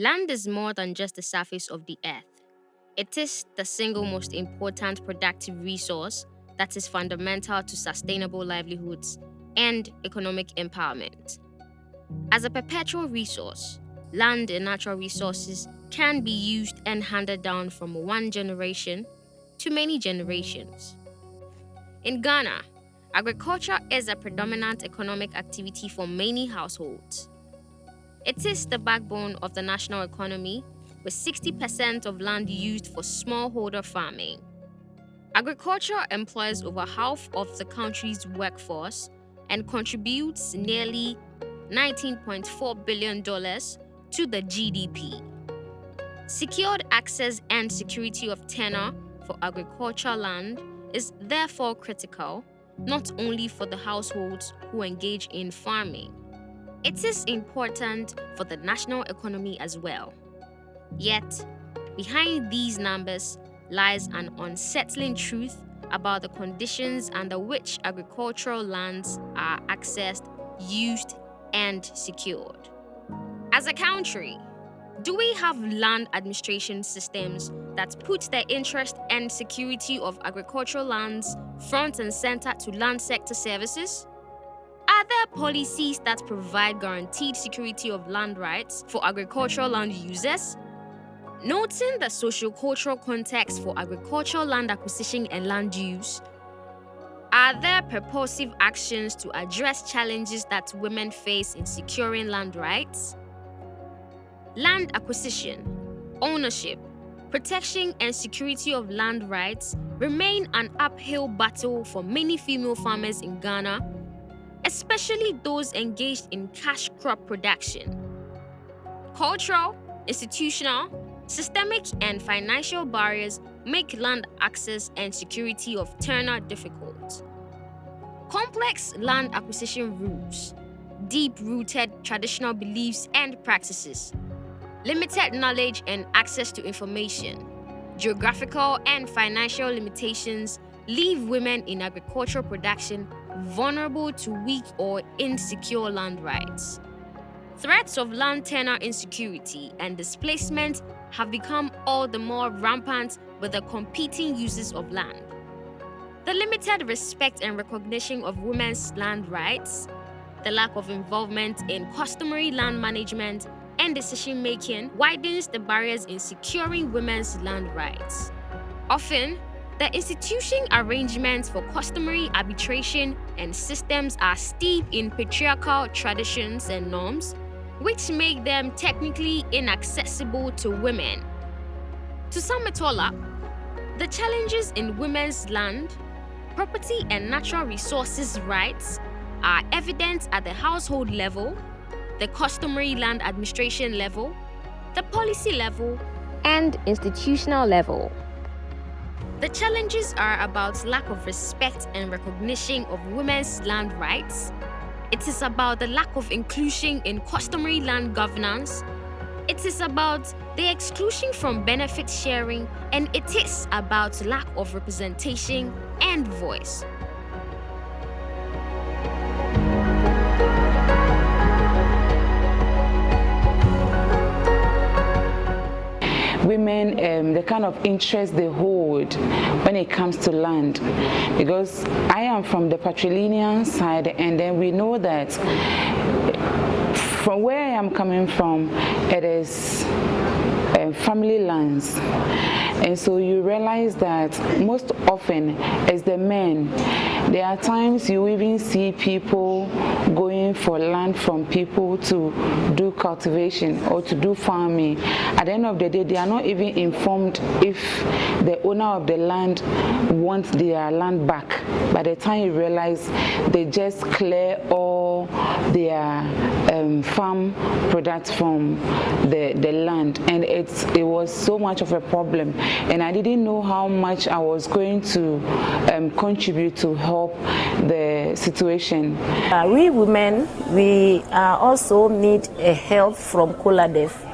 Land is more than just the surface of the earth. It is the single most important productive resource that is fundamental to sustainable livelihoods and economic empowerment. As a perpetual resource, land and natural resources can be used and handed down from one generation to many generations. In Ghana, agriculture is a predominant economic activity for many households. It is the backbone of the national economy, with 60% of land used for smallholder farming. Agriculture employs over half of the country's workforce and contributes nearly $19.4 billion to the GDP. Secured access and security of tenure for agricultural land is therefore critical, not only for the households who engage in farming. It is important for the national economy as well. Yet, behind these numbers lies an unsettling truth about the conditions under which agricultural lands are accessed, used, and secured. As a country, do we have land administration systems that put the interest and security of agricultural lands front and center to land sector services? Are there policies that provide guaranteed security of land rights for agricultural land users? Noting the socio-cultural context for agricultural land acquisition and land use, are there purposive actions to address challenges that women face in securing land rights? Land acquisition, ownership, protection, and security of land rights remain an uphill battle for many female farmers in Ghana, especially those engaged in cash crop production. Cultural, institutional, systemic, and financial barriers make land access and security of tenure difficult. Complex land acquisition rules, deep-rooted traditional beliefs and practices, limited knowledge and access to information, geographical and financial limitations leave women in agricultural production vulnerable to weak or insecure land rights. Threats of land tenure insecurity and displacement have become all the more rampant with the competing uses of land. The limited respect and recognition of women's land rights, the lack of involvement in customary land management and decision-making widens the barriers in securing women's land rights. Often, the institution arrangements for customary arbitration and systems are steeped in patriarchal traditions and norms, which make them technically inaccessible to women. To sum it all up, the challenges in women's land, property, and natural resources rights are evident at the household level, the customary land administration level, the policy level, and institutional level. The challenges are about lack of respect and recognition of women's land rights. It is about the lack of inclusion in customary land governance. It is about the exclusion from benefit sharing, and it is about lack of representation and voice. Women, the kind of interest they hold when it comes to land, because I am from the patrilineal side, and then we know that from where I am coming from, it is family lands, and so you realize that most often it's the men. There are times you even see people going for land from people to do cultivation or to do farming. At the end of the day, they are not even informed if the owner of the land wants their land back. By the time you realize, they just clear all their farm products from the land, and it was so much of a problem, and I didn't know how much I was going to contribute to help the situation. We women, we also need a help from COLANDEF.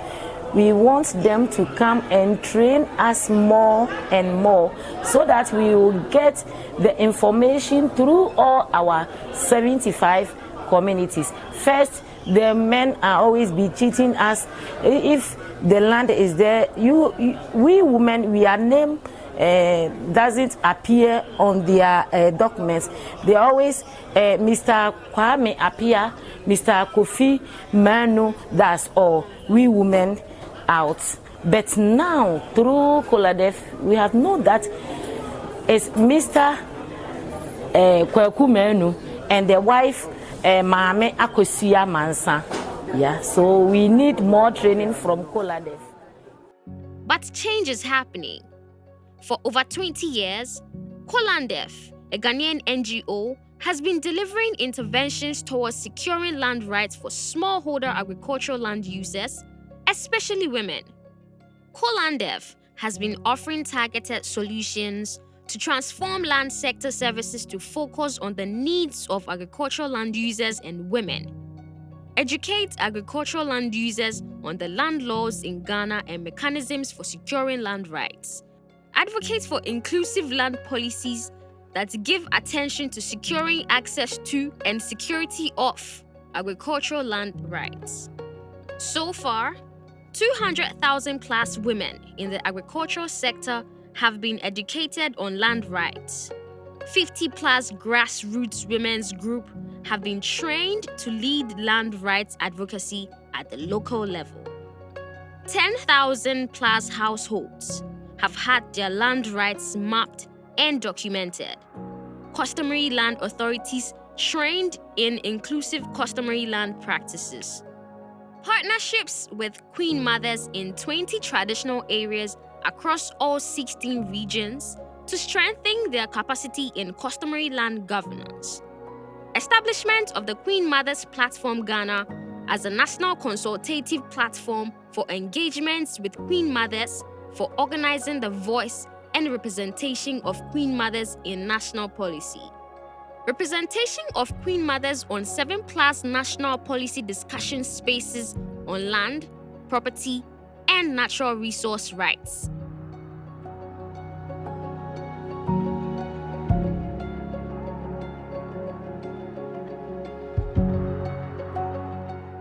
We want them to come and train us more and more so that we will get the information through all our 75 communities. First, the men are always be cheating us. If the land is there, we women, we are named, doesn't appear on their documents. They always Mr. Kwame appear, Mr. Kofi Manu, that's all. We women out. But now through COLANDEF, we have known that it's Mr. Kwaku Manu and the wife Mame Akosia Mansa. Yeah, so we need more training from COLANDEF. But change is happening. For over 20 years, COLANDEF, a Ghanaian NGO, has been delivering interventions towards securing land rights for smallholder agricultural land users, especially women. COLANDEF has been offering targeted solutions to transform land sector services to focus on the needs of agricultural land users and women, educate agricultural land users on the land laws in Ghana and mechanisms for securing land rights, advocate for inclusive land policies that give attention to securing access to and security of agricultural land rights. So far, 200,000 plus women in the agricultural sector have been educated on land rights. 50 plus grassroots women's group have been trained to lead land rights advocacy at the local level. 10,000 plus households have had their land rights mapped and documented. Customary land authorities trained in inclusive customary land practices. Partnerships with Queen Mothers in 20 traditional areas across all 16 regions to strengthen their capacity in customary land governance. Establishment of the Queen Mothers Platform Ghana as a national consultative platform for engagements with Queen Mothers for organizing the voice and representation of Queen Mothers in national policy. Representation of Queen Mothers on 7+ national policy discussion spaces on land, property, and natural resource rights.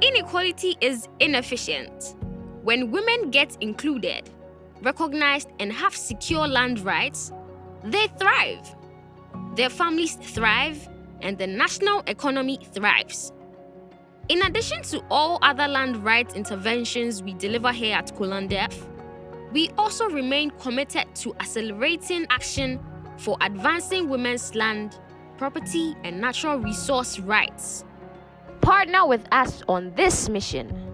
Inequality is inefficient. When women get included, recognized, and have secure land rights, they thrive. Their families thrive, and the national economy thrives. In addition to all other land rights interventions we deliver here at COLANDEF, we also remain committed to accelerating action for advancing women's land, property, and natural resource rights. Partner with us on this mission.